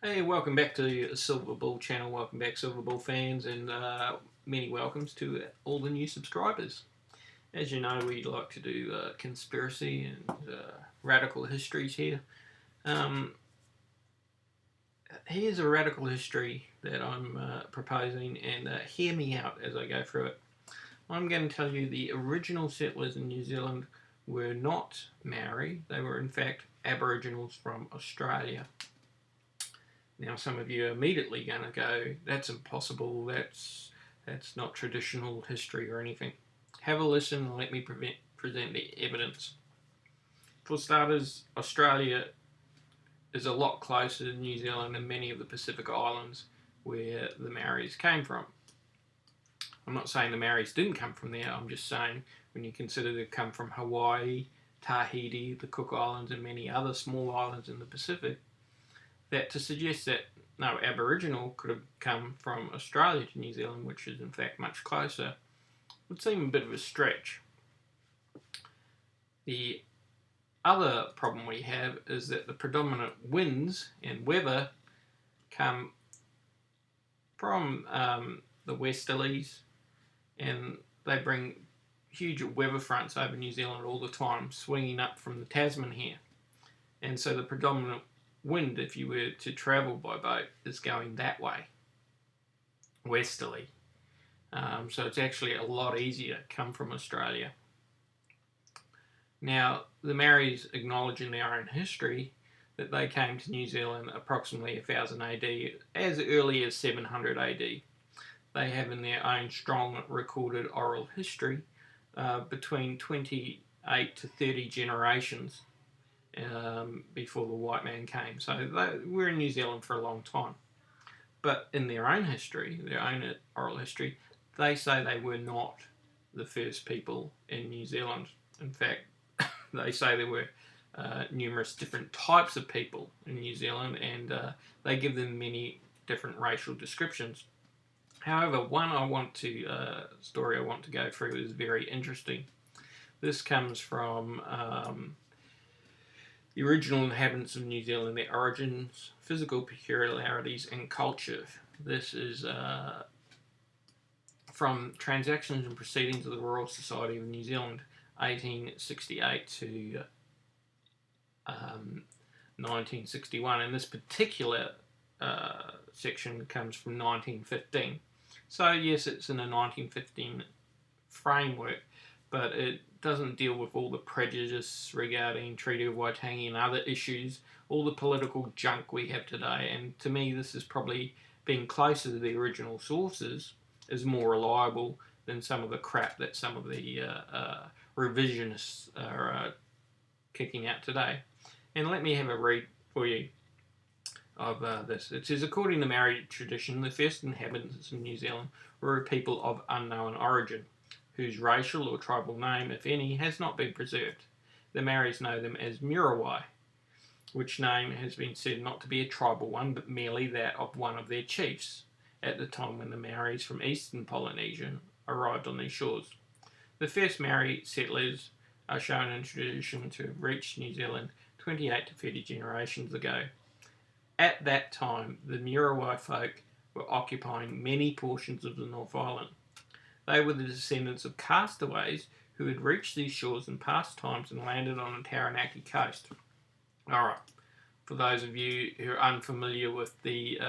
Hey, welcome back to the Silver Bull channel. Welcome back, Silver Bull fans, and many welcomes to all the new subscribers. As you know, we like to do conspiracy and radical histories here. Um, Here's a radical history that I'm proposing, and hear me out as I go through it. I'm going to tell you the original settlers in New Zealand were not Maori. They were, in fact, Aboriginals from Australia. Now, some of you are immediately going to go, that's impossible, that's not traditional history or anything. Have a listen and let me present the evidence. For starters, Australia is a lot closer to New Zealand than many of the Pacific Islands where the Maoris came from. I'm not saying the Maoris didn't come from there, I'm just saying when you consider they come from Hawaii, Tahiti, the Cook Islands, and many other small islands in the Pacific, that to suggest that no Aboriginal could have come from Australia to New Zealand, which is in fact much closer, would seem a bit of a stretch. The other problem we have is that the predominant winds and weather come from the westerlies, and they bring huge weather fronts over New Zealand all the time, swinging up from the Tasman here. And so the predominant wind, if you were to travel by boat, is going that way, westerly. So it's actually a lot easier to come from Australia. Now, the Maoris acknowledge in their own history that they came to New Zealand approximately 1000 AD, as early as 700 AD. They have in their own strong recorded oral history between 28 to 30 generations before the white man came. So they were in New Zealand for a long time. But in their own history, their own oral history, they say they were not the first people in New Zealand. In fact, they say there were numerous different types of people in New Zealand, and they give them many different racial descriptions. However, one story I want to go through is very interesting. This comes from the original inhabitants of New Zealand, their origins, physical peculiarities, and culture. This is from Transactions and Proceedings of the Royal Society of New Zealand, 1868 to 1961. And this particular section comes from 1915. So, yes, it's in a 1915 framework, but it doesn't deal with all the prejudice regarding Treaty of Waitangi and other issues, all the political junk we have today. And to me, this is probably being closer to the original sources is more reliable than some of the crap that some of the revisionists are kicking out today. And let me have a read for you of this. It says, according to Maori tradition, the first inhabitants of New Zealand were a people of unknown origin, whose racial or tribal name, if any, has not been preserved. The Maoris know them as Muriwai, which name has been said not to be a tribal one, but merely that of one of their chiefs, at the time when the Maoris from eastern Polynesia arrived on these shores. The first Maori settlers are shown in tradition to have reached New Zealand 28 to 30 generations ago. At that time, the Muriwai folk were occupying many portions of the North Island. They were the descendants of castaways who had reached these shores in past times and landed on the Taranaki coast. Alright, for those of you who are unfamiliar with the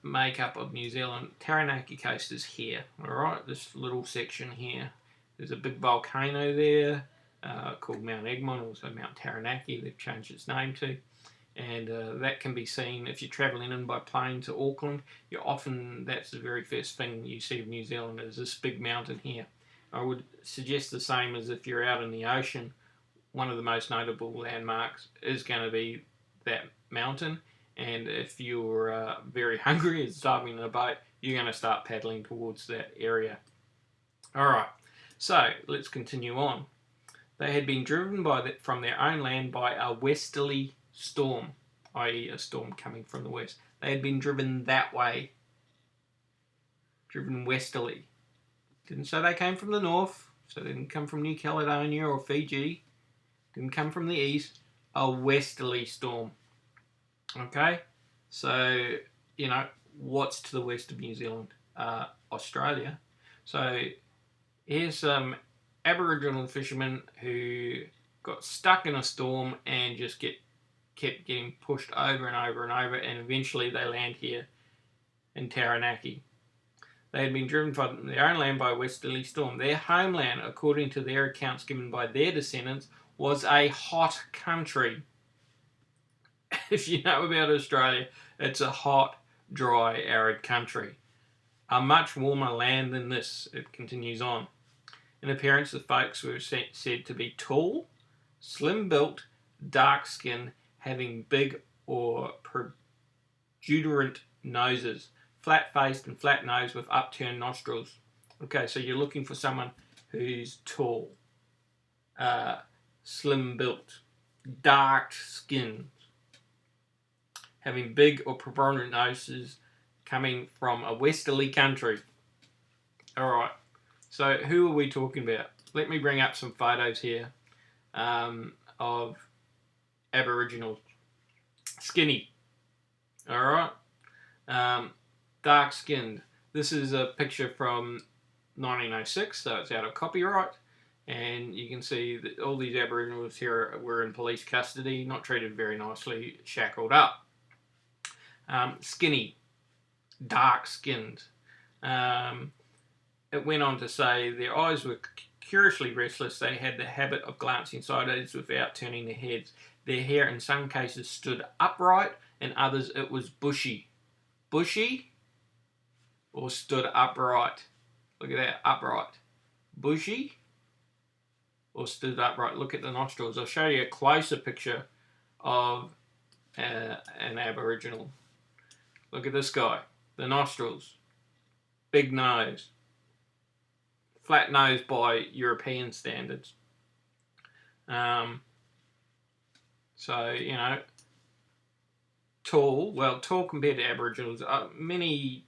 makeup of New Zealand, Taranaki coast is here, alright, this little section here. There's a big volcano there called Mount Egmont, also Mount Taranaki, they've changed its name to. And that can be seen if you're travelling in by plane to Auckland. That's the very first thing you see of New Zealand is this big mountain here. I would suggest the same as if you're out in the ocean. One of the most notable landmarks is going to be that mountain. And if you're very hungry and starving in a boat, you're going to start paddling towards that area. Alright, so let's continue on. They had been driven from their own land by a westerly storm, i.e. a storm coming from the west. They had been driven that way, driven westerly. Didn't say they came from the north, so they didn't come from New Caledonia or Fiji, didn't come from the east, a westerly storm. Okay, so what's to the west of New Zealand? Australia. So here's some Aboriginal fishermen who got stuck in a storm and just kept getting pushed over and over and over, and eventually they land here in Taranaki. They had been driven from their own land by a westerly storm. Their homeland, according to their accounts given by their descendants, was a hot country. If you know about Australia, it's a hot, dry, arid country. A much warmer land than this, it continues on. In appearance, the folks were said to be tall, slim-built, dark-skinned, having big or protuberant noses, flat-faced and flat-nosed with upturned nostrils. Okay, so you're looking for someone who's tall, slim-built, dark-skinned, having big or protuberant noses, coming from a westerly country. Alright, so who are we talking about? Let me bring up some photos here of Aboriginals. Skinny. Alright. Dark-skinned. This is a picture from 1906, so it's out of copyright. And you can see that all these Aboriginals here were in police custody, not treated very nicely, shackled up. Skinny. Dark-skinned. It went on to say their eyes were curiously restless. They had the habit of glancing sideways without turning their heads. Their hair in some cases stood upright, in others it was bushy. Bushy or stood upright? Look at that, upright. Bushy or stood upright? Look at the nostrils. I'll show you a closer picture of an Aboriginal. Look at this guy. The nostrils. Big nose. Flat nose by European standards. So, tall. Well, tall compared to Aboriginals. Many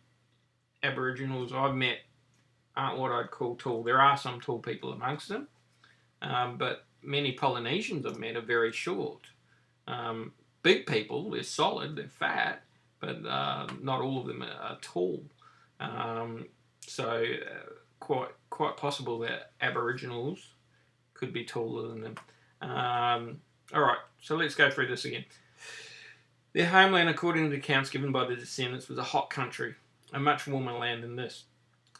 Aboriginals I've met aren't what I'd call tall. There are some tall people amongst them. But many Polynesians I've met are very short. Big people, they're solid, they're fat, but not all of them are tall. So quite possible that Aboriginals could be taller than them. Alright, so let's go through this again. Their homeland, according to the accounts given by the descendants, was a hot country, a much warmer land than this.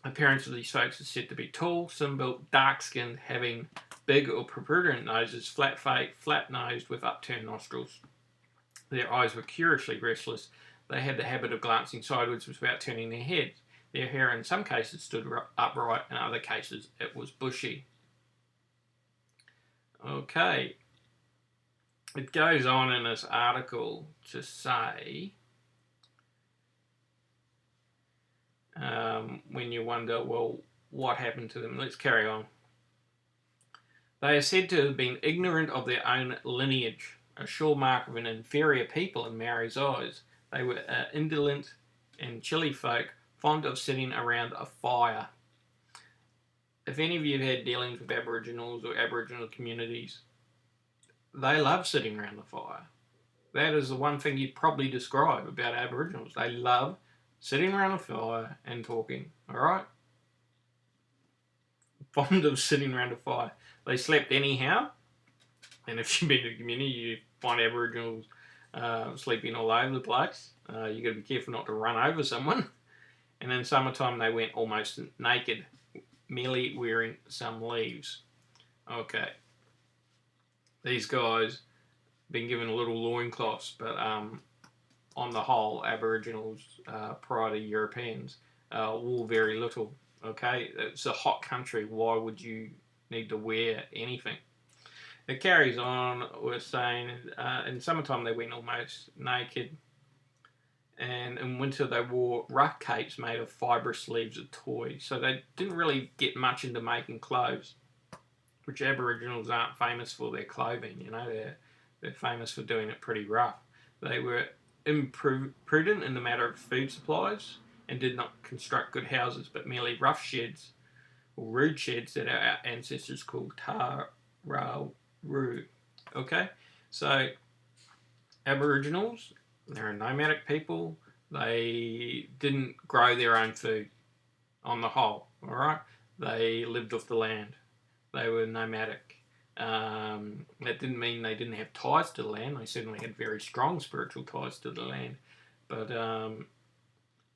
The appearance of these folks is said to be tall, slim-built, dark-skinned, having big or protuberant noses, flat-faced, flat-nosed with upturned nostrils. Their eyes were curiously restless. They had the habit of glancing sideways without turning their heads. Their hair in some cases stood upright, in other cases it was bushy. Okay. It goes on in this article to say, when you wonder, well, what happened to them? Let's carry on. They are said to have been ignorant of their own lineage, a sure mark of an inferior people in Maori's eyes. They were indolent and chilly folk, fond of sitting around a fire. If any of you have had dealings with Aboriginals or Aboriginal communities, they love sitting around the fire. That is the one thing you'd probably describe about Aboriginals. They love sitting around a fire and talking, alright? Fond of sitting around a fire. They slept anyhow, and if you've been to the community, you find Aboriginals sleeping all over the place. You've got to be careful not to run over someone. And in summertime, they went almost naked, merely wearing some leaves. Okay. These guys been given a little loincloths, but on the whole, Aboriginals prior to Europeans wore very little. Okay, it's a hot country. Why would you need to wear anything? It carries on with saying in summertime they went almost naked, and in winter they wore rough capes made of fibrous leaves of toy. So they didn't really get much into making clothes, which Aboriginals aren't famous for their clothing. They're famous for doing it pretty rough. They were imprudent in the matter of food supplies and did not construct good houses, but merely rough sheds or rude sheds that our ancestors called tarawuru. Okay, So Aboriginals, they're a nomadic people. They didn't grow their own food on the whole, all right? They lived off the land. They were nomadic. That didn't mean they didn't have ties to the land. They certainly had very strong spiritual ties to the land. But,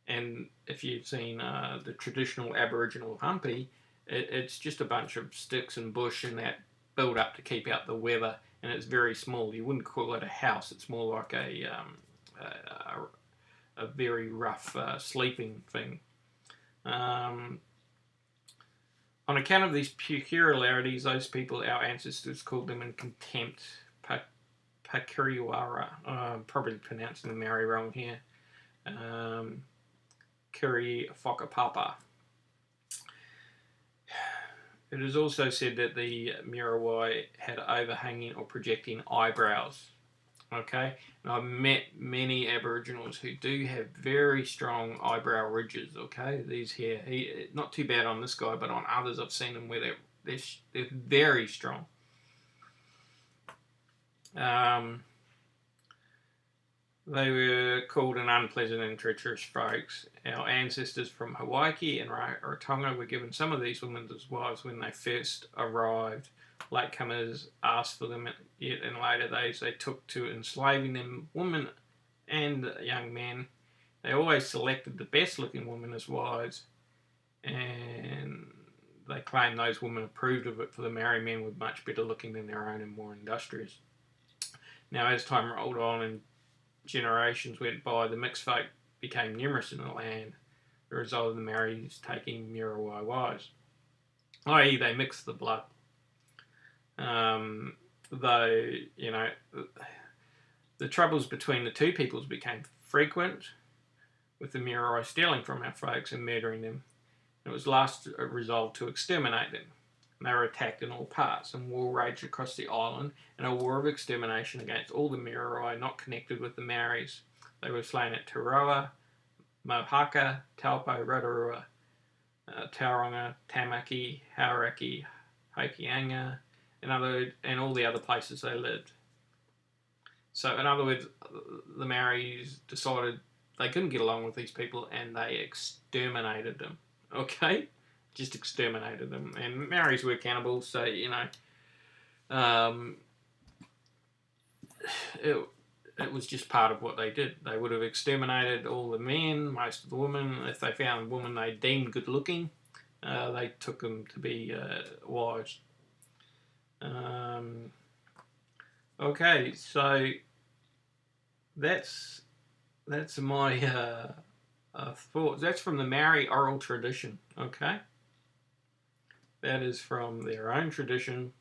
and if you've seen the traditional Aboriginal humpy, it's just a bunch of sticks and bush and that build up to keep out the weather, and it's very small. You wouldn't call it a house. It's more like a very rough sleeping thing. On account of these peculiarities, those people, our ancestors, called them in contempt Pakiriwara. Probably pronouncing the Maori wrong here. Kiri Whakapapa. It is also said that the Muriwai had overhanging or projecting eyebrows. Okay, and I've met many Aboriginals who do have very strong eyebrow ridges. Okay, these here, not too bad on this guy, but on others I've seen them where they're very strong. They were called an unpleasant and treacherous folks. Our ancestors from Hawaii and Rarotonga were given some of these women as wives when they first arrived. Latecomers asked for them, yet in later days they took to enslaving them, women and young men. They always selected the best looking women as wives, and they claimed those women approved of it, for the Maori men were much better looking than their own and more industrious. Now, as time rolled on and generations went by, the mixed folk became numerous in the land, the result of the Maoris taking Muriwai wives, i.e. they mixed the blood. Though, you know, the troubles between the two peoples became frequent, with the Muriwai stealing from our folks and murdering them. It was last resolved to exterminate them. They were attacked in all parts, and war raged across the island, and a war of extermination against all the Muriwai not connected with the Maoris. They were slain at Taroa, Mohaka, Taupo, Rotorua, Tauranga, Tamaki, Hauraki, Hokianga, and all the other places they lived. So, in other words, the Maoris decided they couldn't get along with these people, and they exterminated them. Okay? Just exterminated them. And Maoris were cannibals, so, you know, it was just part of what they did. They would have exterminated all the men, most of the women. If they found a woman they deemed good looking, they took them to be wives. Okay, so that's my thoughts. That's from the Maori oral tradition. Okay, that is from their own tradition,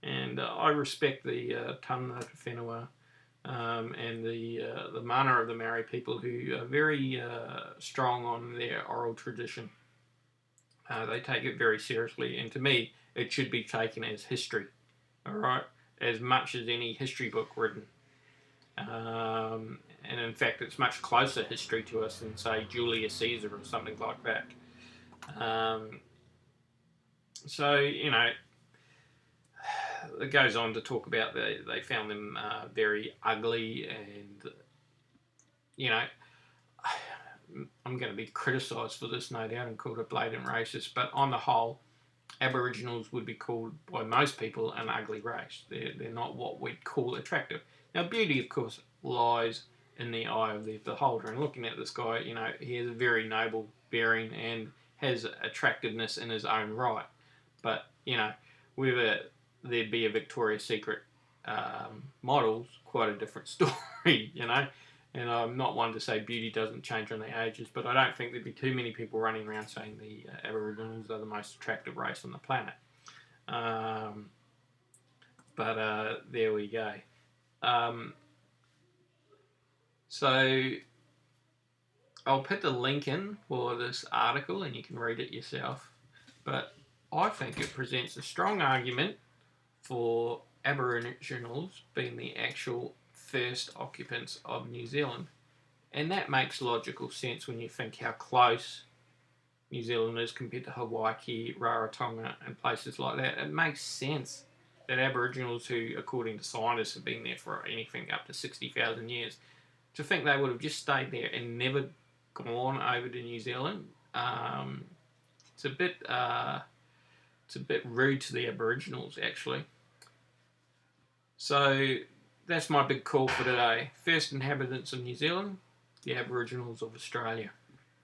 and I respect the Tana Te Whenua and the mana of the Maori people, who are very strong on their oral tradition. They take it very seriously, and to me, it should be taken as history. All right, as much as any history book written. And in fact, it's much closer history to us than, say, Julius Caesar or something like that. So, you know, it goes on to talk about they found them very ugly, and, you know, I'm going to be criticised for this, no doubt, and called a blatant racist, but on the whole, Aboriginals would be called by most people an ugly race. They're not what we'd call attractive. Now, beauty, of course, lies in the eye of the beholder. And looking at this guy, you know, he has a very noble bearing and has attractiveness in his own right. But, you know, whether there'd be a Victoria's Secret models, quite a different story, you know. And I'm not one to say beauty doesn't change on the ages, but I don't think there'd be too many people running around saying the Aboriginals are the most attractive race on the planet. But there we go. So I'll put the link in for this article and you can read it yourself. But I think it presents a strong argument for Aboriginals being the actual first occupants of New Zealand. And that makes logical sense when you think how close New Zealand is compared to Hawaii, Rarotonga, and places like that. It makes sense. that Aboriginals who, according to scientists, have been there for anything up to 60,000 years, to think they would have just stayed there and never gone over to New Zealand, it's a bit rude to the Aboriginals, actually. So that's my big call for today. First inhabitants of New Zealand, the Aboriginals of Australia.